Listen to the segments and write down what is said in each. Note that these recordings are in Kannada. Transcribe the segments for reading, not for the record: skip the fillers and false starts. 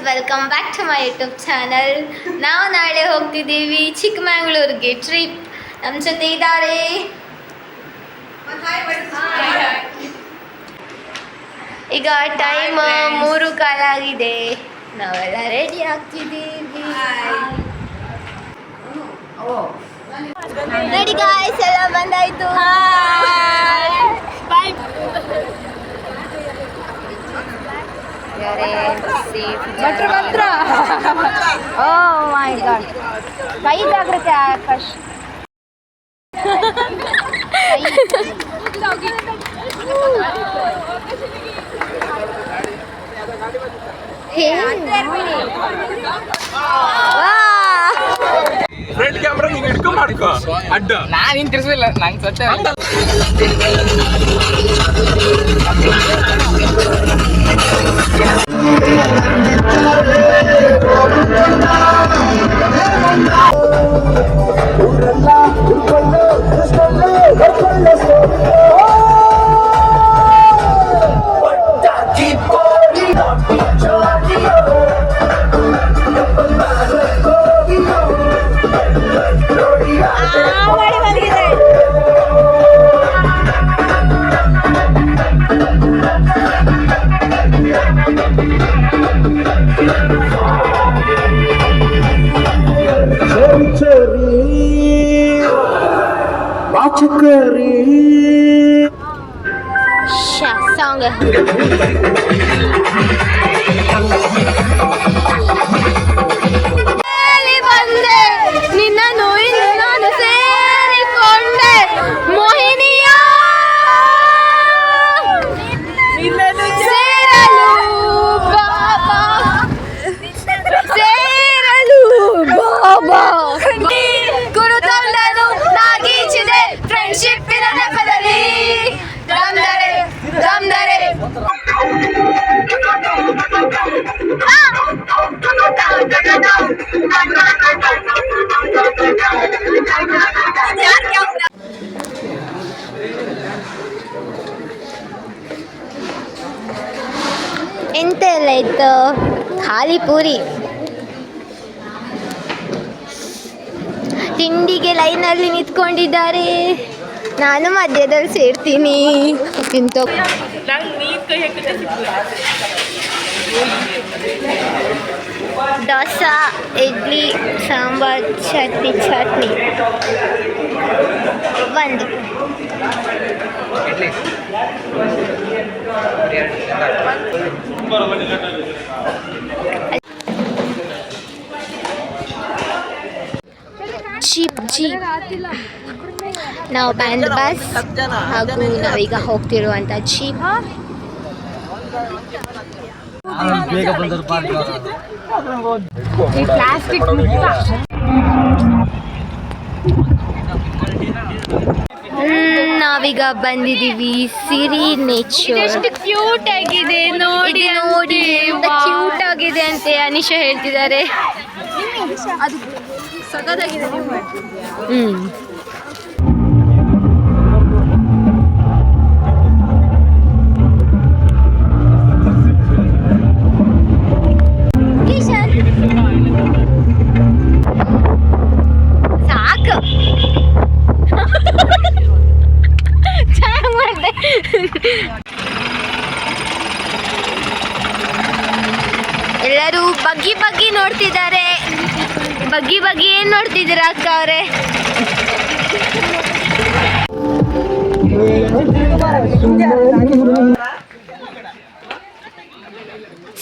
Welcome back to my YouTube channel. ನಾವು ನಾಳೆ ಹೋಗ್ತಿದ್ದೀವಿ ಚಿಕ್ಕಮಗಳೂರಿಗೆ ಟ್ರಿಪ್. ನಮ್ಮ ಜೊತೆ ಇದ್ದಾರೆ ಈಗ ಟೈಮ್ 3:15 ಆಗಿದೆ. ನಾವೆಲ್ಲ ರೆಡಿ ಆಗ್ತಿದ್ದೀವಿ. ರೆಡಿ ಗಾಯ್ಸ್, ಎಲ್ಲ ಬಂದಾಯ್ತು. Oh my god, ಕೈ ಜಾಗ್ರತೆ ಆಕಾಶ್. ಫ್ರಂಟ್ ಕ್ಯಾಮ್ರಾ ನೀನು ಹಿಡ್ಕೊಂಡು ಮಾಡ್ಕೋ ಅಡ್ಡ. ನಾನು ಹಿಂಗೆ ತಿರ್ಸಲಿಲ್ಲ, ನಂಗೆ ಸತ್ಯ. ಸಾಂಗ್ ಬಂದೆ ನಿನ್ನ ನೋಯಿನ ನಾನು ಸೇರಿಕೊಂಡೆ ಮೋಹಿನಿಯ ಸೇರಲು ಬಾಬಾ, ಸೇರಲು ಬಾಬಾ ಗುರುತಂದನು ನಾಗೀಚಿದೆ ಫ್ರೆಂಡ್ಶಿಪ್ಪಿನ ನೆಪದಲ್ಲಿ ದಮ್ದರೆ ದಮ್ದರೆ. ಎಂತೆಲ್ಲ ಇತ್ತು? ಖಾಲಿ ಪೂರಿ. ತಿಂಡಿಗೆ ಲೈನಲ್ಲಿ ನಿಂತ್ಕೊಂಡಿದ್ದಾರೆ. ನಾನು ಮಧ್ಯದಲ್ಲಿ ಸೇರ್ತೀನಿ. ಇಂತ ದೋಸೆ, ಇಡ್ಲಿ, ಸಾಂಬಾರ್, ಚಟ್ನಿ ಒಂದು. ಜೀಪ್ ನಾವು ಬ್ಯಾಂಡ್ ಬಸ್ ಹಾಗೂ ನಾವೀಗ ಹೋಗ್ತಿರುವಂಥ ಜೀಪ್. ನಾವೀಗ ಬಂದಿದ್ದೀವಿ ಸಿರಿ ನೇಚರ್. ಎಷ್ಟು ಕ್ಯೂಟ್ ಆಗಿದೆ ನೋಡಿ ನೋಡಿ, ಕ್ಯೂಟ್ ಆಗಿದೆ ಅಂತ ಅನಿಶಾ ಹೇಳ್ತಿದ್ದಾರೆ. ಸಾಕು ಚೆನ್ನಾಗಿ ಮಾಡಿದೆ. ಎಲ್ಲರೂ ಬಗ್ಗಿ ನೋಡ್ತಿದ್ದಾರೆ. ಬಗ್ಗಿ ಏನ್ ನೋಡ್ತಿದ್ದೀರಾ ಅಕ್ಕ ಅವರೇ?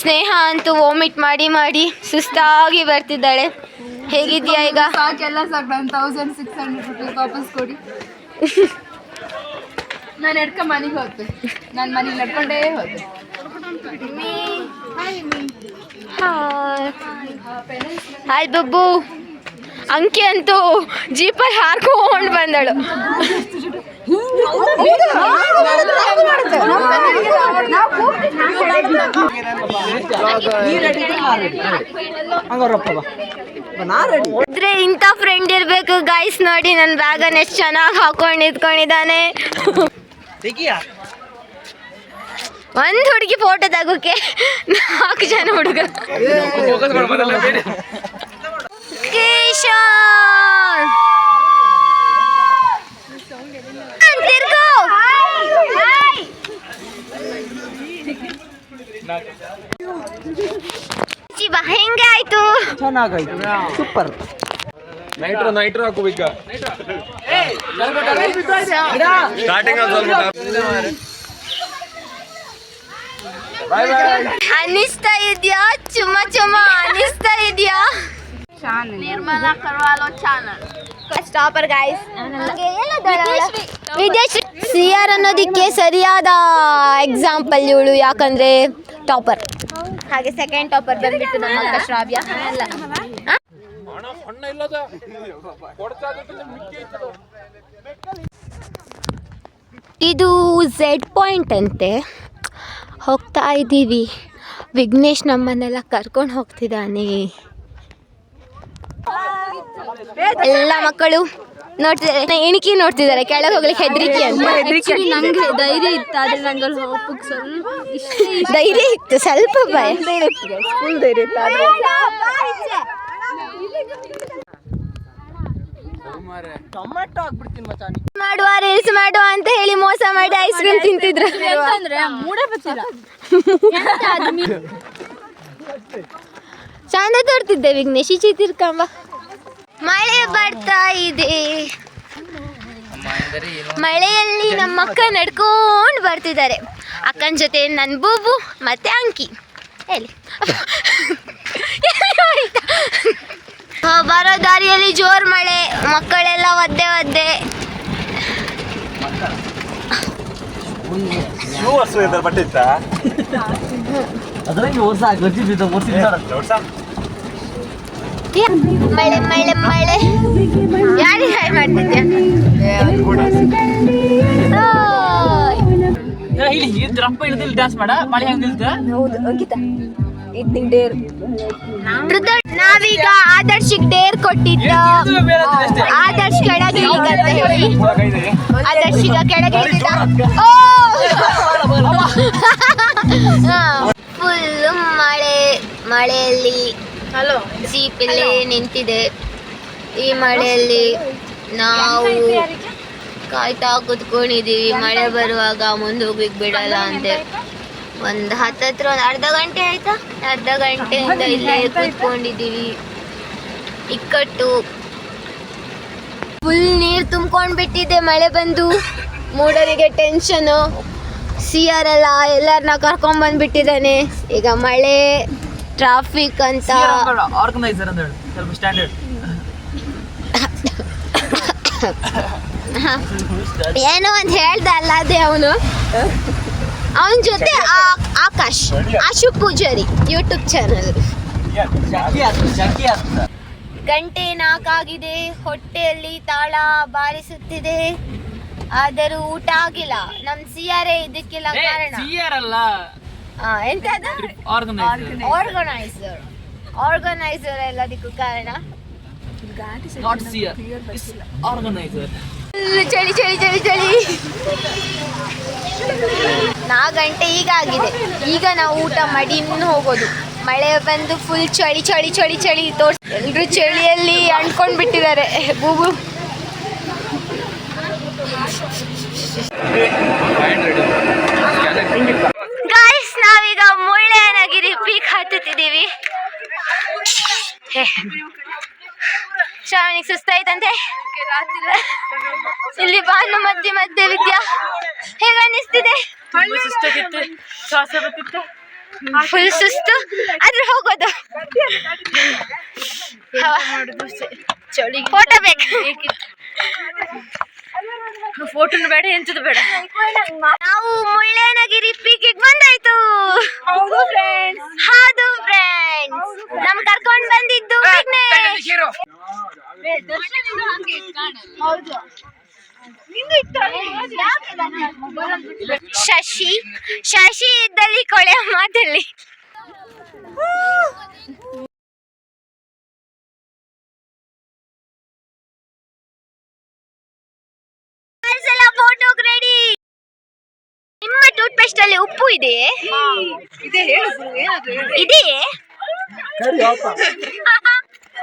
ಸ್ನೇಹ ಅಂತೂ ವಾಮಿಟ್ ಮಾಡಿ ಸುಸ್ತಾಗಿ ಬರ್ತಿದ್ದಾಳೆ. ಹೇಗಿದ್ಯಾ ಈಗ? ಸಾಕೆಲ್ಲ ಸಾಕು, ನಾನು 1600 ರೂಪಾಯಿ ವಾಪಸ್ ಕೊಡಿ. ನಾನು ಮನೆಗೆ ಹೋದೆ. ನಾನು ಮನೆಗೆ ನಡ್ಕೊಂಡೇ ಹೋದೆ. ಹಾಯ್ ಬಬ್ಬು. ಅಂಕಿ ಅಂತೂ ಜೀಪಲ್ಲಿ ಹಾರ್ಕೊಂಡು ಬಂದಳು. ಇದ್ರೆ ಇಂಥ ಫ್ರೆಂಡ್ ಇರ್ಬೇಕು ಗೈಸ್. ನೋಡಿ ನನ್ನ ಬ್ಯಾಗನ್ನ ಎಷ್ಟು ಚೆನ್ನಾಗಿ ಹಾಕೊಂಡು ನಿಂತ್ಕೊಂಡಿದ್ದಾನೆ. ಒಂದ್ ಹುಡುಗಿ ಫೋಟೋ ತಗೋಕೆ 4 ಜನ ಹುಡುಗರು. ಹೆಂಗೆ ಆಯ್ತು? ಚೆನ್ನಾಗಾಯ್ತು, ಸೂಪರ್. ನೈಟ್ರೋ ಹಾಕೋಬೇಕ ಸ್ಟಾರ್ಟಿಂಗ್ ಅನಿಸ್ತಾ ಇದ್ಯಾ? ಚುಮ್ಮ ಚುಮ್ಮ ಅನಿಸ್ತಾ ಇದ್ಯಾ? Nirmala Carvalho channel stopper guys. Vidyashree CR ಅನ್ನೋದಕ್ಕೆ ಸರಿಯಾದ ಎಕ್ಸಾಂಪಲ್ ಇವಳು, ಯಾಕಂದ್ರೆ ಟಾಪರ್. ಹಾಗೆ ಸೆಕೆಂಡ್ ಟಾಪರ್ ಬಂದ್ಬಿಟ್ಟು ನಮ್ಮ ಅಕ್ಕ ಶ್ರಾವ್ಯ. ಇದು Z ಪಾಯಿಂಟ್ ಅಂತೆ. ಹೋಗ್ತಾ ಇದ್ದೀವಿ. ವಿಘ್ನೇಶ್ ನಮ್ಮನ್ನೆಲ್ಲ ಕರ್ಕೊಂಡು ಹೋಗ್ತಿದ್ದಾನೆ. ಎಲ್ಲ ಮಕ್ಕಳು ನೋಡ್ತಿದ್ದಾರೆ, ಎಣಿಕೆ ನೋಡ್ತಿದ್ದಾರೆ, ಕೆಳಗೆ ಹೋಗ್ಲಿಕ್ಕೆ ಹೆದರಿಕೆ ಅಂತ. ನಂಗೆ ಧೈರ್ಯ ಇತ್ತು, ಆದ್ರೆ ನಂಗೆ ಹೋಗಕ್ಕೆ ಸ್ವಲ್ಪ ಧೈರ್ಯ ಇತ್ತು, ಸ್ವಲ್ಪ ಭಯ. ಫುಲ್ ಧೈರ್ಯ ಇತ್ತು. ಟೊಮೆಟೊ ಹಾಕ್ಬಿಡ್ತೀನಿ ಮಚಾನಿ. ಮಾಡುವ ರೀಲ್ಸ್ ಮಾಡುವ ಅಂತ ಹೇಳಿ ಮೋಸ ಮಾಡಿ ಐಸ್ ಕ್ರೀಮ್ ತಿಂತಿದ್ರು. ಮೂಡೇ ಬರ್ತಿಲ್ಲ. ಚಂದ ತೋರ್ತಿದ್ದೆ ವಿಘ್ನೇಶ್. ಈಚೆ ತಿರ್ಕಂಬ. ಮಳೆ ಬರ್ತಾ ಇದೆ. ಮಳೆಯಲ್ಲಿ ನಮ್ಮ ಅಕ್ಕ ನಡ್ಕೊಂಡು ಬರ್ತಿದ್ದಾರೆ. ಅಕ್ಕನ ಜೊತೆ ನನ್ನ ಬೂಬು ಮತ್ತೆ ಅಂಕಿ. ಎಲ್ಲಿ ಬರೋ ದಾರಿಯಲ್ಲಿ ಜೋರ್ ಮಳೆ, ಮಕ್ಕಳೆಲ್ಲ ಒದ್ದೆ ಒದ್ದೆ. ಬಟ್ಟೆ ಇತ್ತಾ ಮಳೆ ಮಳೆ ಮಳೆ. ಯಾರಿಗೆ ಹಾಯ್ ಮಾಡ್ತಿದ್ಯಾ? ಡ್ಯಾನ್ಸ್ ಮಾಡ ಮಳೆ ಹೆಂಗ್ ನಿಲ್ತ. ಹೌದು ಅಂಕಿತ, ಡೇರ್. ನಾವೀಗ ಆದರ್ಶಿಗೆ ಡೇರ್ ಕೊಟ್ಟಿದ್ದ. ಆದರ್ಶ್ ಕೆಳಗೆ ಇಳಿದಂತ ಹೇಳಿ ಆದರ್ಶಿಗ ಕೆಳಗೆ ಫುಲ್ ಮಳೆಯಲ್ಲಿ ಜೀಪ್ ಇಲ್ಲಿ ನಿಂತಿದೆ. ಈ ಮಳೆಯಲ್ಲಿ ನಾವು ಕಾಯ್ತಾ ಕೂತ್ಕೊಂಡಿದ್ದೀವಿ. ಮಳೆ ಬರುವಾಗ ಮುಂದೆ ಹೋಗ್ಲಿಕ್ಕೆ ಬಿಡಲ್ಲ ಅಂತೆ. ಒಂದು ಹತ್ತತ್ರ ಒಂದು ಅರ್ಧ ಗಂಟೆ ಆಯ್ತಾ? ಅರ್ಧ ಗಂಟೆಯಿಂದ ಇಲ್ಲೇ ಕೂತ್ಕೊಂಡಿದ್ದೀವಿ. ಇಕ್ಕಟ್ಟು ಫುಲ್ ನೀರು ತುಂಬ್ಕೊಂಡು ಬಿಟ್ಟಿದೆ. ಮಳೆ ಬಂದು ಮೂಡರಿಗೆ ಟೆನ್ಷನು. CR ಎಲ್ಲರನ್ನ ಕರ್ಕೊಂಡ್ಬಂದ್ಬಿಟ್ಟಿದ್ದಾನೆ. ಈಗ ಮಳೆ ಟ್ರಾಫಿಕ್ ಅಂತ ಆರ್ಗನೈಸರ್ ಅಂತ ಹೇಳಿ ಸ್ವಲ್ಪ ಸ್ಟ್ಯಾಂಡರ್ಡ್. ಏನೋ ಅಂತ ಹೇಳ್ದ ಅಲ್ಲ ಅದೇ ಅವನು. ಅವನ ಜೊತೆ ಆಕಾಶ್, ಆಶು ಪೂಜಾರಿ ಯೂಟ್ಯೂಬ್ ಚಾನಲ್. ಗಂಟೆ 4 ಆಗಿದೆ. ಹೊಟ್ಟೆಯಲ್ಲಿ ತಾಳ ಬಾರಿಸುತ್ತಿದೆ, ಆದರೂ ಊಟ ಆಗಿಲ್ಲ. ನಮ್ CR ಇದಕ್ಕೆಲ್ಲ ಕಾರಣ. ಎಂತದ ಆರ್ಗನೈಸರ್ ಎಲ್ಲದಕ್ಕೂ ಕಾರಣ. ಚಳಿ ಚಳಿ ಚಳಿ ಚಳಿ. 4 ಗಂಟೆ ಈಗ ಆಗಿದೆ. ಈಗ ನಾವು ಊಟ ಮಾಡಿ ಇನ್ನು ಹೋಗೋದು. ಮಳೆ ಬಂದು ಫುಲ್ ಚಳಿ ಚಳಿ ಚಳಿ ಚಳಿ ಎಲ್ರು ಚಳಿಯಲ್ಲಿ ಅಂಟ್ಕೊಂಡ್ ಬಿಟ್ಟಿದ್ದಾರೆ. ಬೂಬು ಗಾಯ್ಸ್, ನಾವೀಗ ಮುಳ್ಳಯ್ಯನಗಿರಿ ಪೀಕ್ ಹತ್ತುತ್ತಿದ್ದೀವಿ. ಶ್ರಾವಣಿಗೆ ಸುಸ್ತಾಯ್ತಂತೆ. ಇಲ್ಲಿ ಬಾನು ಮಧ್ಯೆ ಮಧ್ಯೆ ವಿದ್ಯಾ ಹೇಗ ಅನ್ನಿಸ್ತಿದೆ? ಫುಲ್ ಸುಸ್ತು, ಆದ್ರೆ ಹೋಗೋದು. ಫೋಟೋ ಬೇಕು. ಫೋಟೋನು ಬೇಡ, ಎಂತದು ಬೇಡ. ನಾವು ಮುಳ್ಳಯ್ಯನಗಿರಿ ಪೀಕಿಗೆ ಬಂದಾಯ್ತು. ಹೌದು ಫ್ರೆಂಡ್ಸ್, ನಮ್ ಕರ್ಕೊಂಡ್ ಬಂದಿದ್ದು ವಿಘ್ನೇಶ್. ಶಶಿ ಶಶಿ ಇದ್ದಲ್ಲಿ ಕೊಳೆಯ ಮಾತಲ್ಲಿ ಫೋಟೋಗ್ ರೆಡಿ. ನಿಮ್ಮ ಟೂತ್ ಪೇಸ್ಟ್ ಅಲ್ಲಿ ಉಪ್ಪು ಇದೆಯೇ? ಇದೆಯೇ?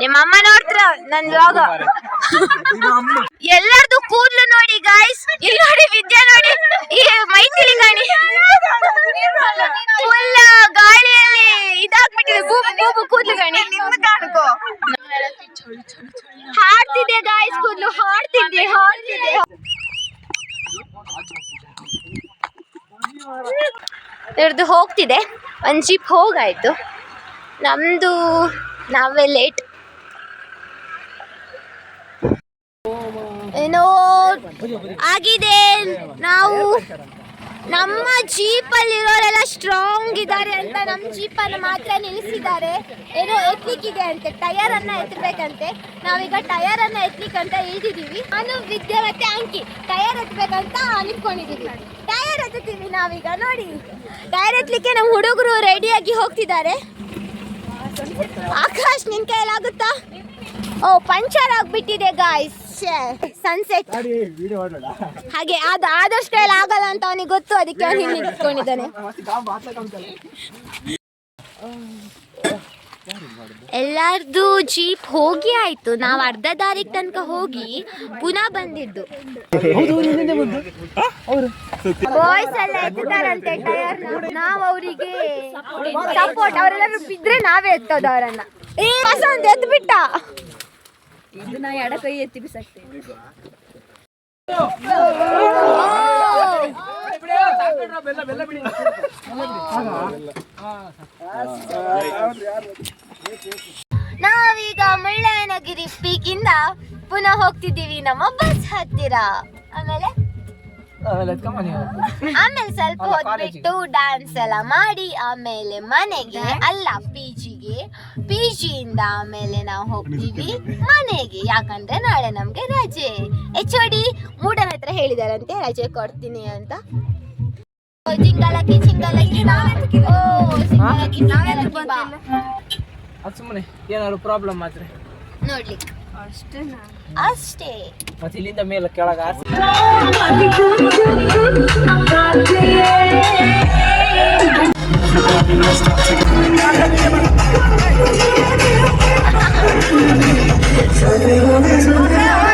ನಿಮ್ಮ ಅಮ್ಮ ನೋಡ್ತಾರ ನನ್ ವ್ಲಾಗ್. ಎಲ್ಲರದು ಕೂದ್ಲು ನೋಡಿ ಗಾಯ್ಸ್. ಇಲ್ಲಿ ನೋಡಿ ವಿದ್ಯಾ ನೋಡಿ, ಈ ಮೈಥಿಲಿ ಗಾಣಿ ಫುಲ್ ಗಾಳಿಯಲ್ಲಿ ಇದಾಗ್ಬಿಟ್ಟಿದೆ. ಬೂಬು ಕೂದ್ಲು ಗಾಣಿ ಹಾಡ್ತಿದೆ ಗಾಯ್ಸ್, ಕೂದ್ಲು ಹಾಡ್ತಿದ್ದೆ. ಇವ್ರದ್ದು ಹೋಗ್ತಿದೆ, ಒಂದ್ ಜೀಪ್ ಹೋಗಾಯ್ತು. ನಮ್ದು ನಾವೇ ಲೇಟ್. ಏನೋ ಆಗಿದೆ. ನಾವು ನಮ್ಮ ಜೀಪಲ್ಲಿರೋರೆಲ್ಲ ಸ್ಟ್ರಾಂಗ್ ಇದ್ದಾರೆ ಅಂತ ನಮ್ಮ ಜೀಪನ್ನು ಮಾತ್ರ ನಿಲ್ಲಿಸಿದ್ದಾರೆ. ಏನೋ ಎತ್ತಲಿಕ್ಕಿದೆ ಅಂತೆ, ಟಯರ್ ಅನ್ನ ಎತ್ತಬೇಕಂತೆ. ನಾವೀಗ ಟಯರ್ ಅನ್ನ ಎತ್ತಲಿಕ್ಕಂತ ಇಳಿದಿದ್ದೀವಿ. ನಾನು ವಿದ್ಯೆ ಮತ್ತೆ ಅಂಕಿ ಟಯರ್ ಎತ್ತಬೇಕಂತ ನಿಂತ್ಕೊಂಡಿದ್ದೀವಿ. ಟಯರ್ ಎತ್ತುತ್ತೀವಿ ನಾವೀಗ. ನೋಡಿ, ಟಯರ್ ಎತ್ತಲಿಕ್ಕೆ ನಮ್ಮ ಹುಡುಗರು ರೆಡಿಯಾಗಿ ಹೋಗ್ತಿದ್ದಾರೆ. ಆಕಾಶ್ ನಿನ್ ಕೈಲಾಗುತ್ತಾ? ಓ, ಪಂಚರ್ ಆಗ್ಬಿಟ್ಟಿದೆ ಗಾಯ್ಸ್. ಸನ್ಸೆಟ್ ಹಾಗೆ ಅದು ಆದಷ್ಟು ಕೈಲಿ ಆಗಲ್ಲ ಅಂತ ಅವನಿಗೆ ಗೊತ್ತು, ಅದಕ್ಕೆ ಅವನು ಹಿಂಗೆ ನಿಂತ್ಕೊಂಡಿದ್ದಾನೆ. ಎಲ್ಲಾರ್ದು ಜೀಪ್ ಹೋಗಿ ಆಯ್ತು. ನಾವು ಅರ್ಧ ದಾರಿಗೆ ತನಕ ಹೋಗಿ ಪುನಃ ಬಂದಿದ್ದು. ಬಾಯ್ಸ್ ಎಲ್ಲ ಎತ್ತಾರಂತೆ ಟಯರ್. ನಾವು ಅವರಿಗೆ ಸಪೋರ್ಟ್. ಅವರೆಲ್ಲರೂ ಬಿದ್ರೆ ನಾವೇ ಎತ್ತೋದು ಅವರನ್ನ. ಹೊಸ ಒಂದು ಎದ್ದು ಬಿಟ್ಟ. ಇದು ನಾ ಎಡ ಕೈ ಎತ್ತಿ ಬಿಸಾಕ್ತೇವೆ. ನಾವೀಗ ಮುಳ್ಳಯ್ಯನಗಿರಿ ಪೀಕಿಂದ ಪುನಃ ಹೋಗ್ತಿದ್ದೀವಿ ನಮ್ಮ ಬಸ್ ಹತ್ತಿರ. ಆಮೇಲೆ ಸ್ವಲ್ಪ ಹೊತ್ಬಿಟ್ಟು ಡ್ಯಾನ್ಸ್ ಎಲ್ಲ ಮಾಡಿ ಆಮೇಲೆ ಮನೆಗೆ, ಅಲ್ಲ ಪಿಜಿಯಿಂದ ಆಮೇಲೆ ನಾವು ಹೋಗ್ತೀವಿ ಮನೆಗೆ. ಯಾಕಂದ್ರೆ ನಾಳೆ ನಮ್ಗೆ ರಜೆ. HOD ಮೂಡನ ಹತ್ರ ಹೇಳಿದಾರಂತೆ ರಜೆ ಕೊಡ್ತೀನಿ ಅಂತ. ಚಿಂಗಲಕ್ಕಿ ಸುಮ್ಮನೆ ಏನಾದ್ರು ಪ್ರಾಬ್ಲಮ್ ಆದ್ರೆ ನೋಡ್ಲಿಕ್ಕೆ ಅಷ್ಟೇ. ಮತ್ತೆ ಇಲ್ಲಿಂದ ಮೇಲೆ ಕೆಳಗ So they want to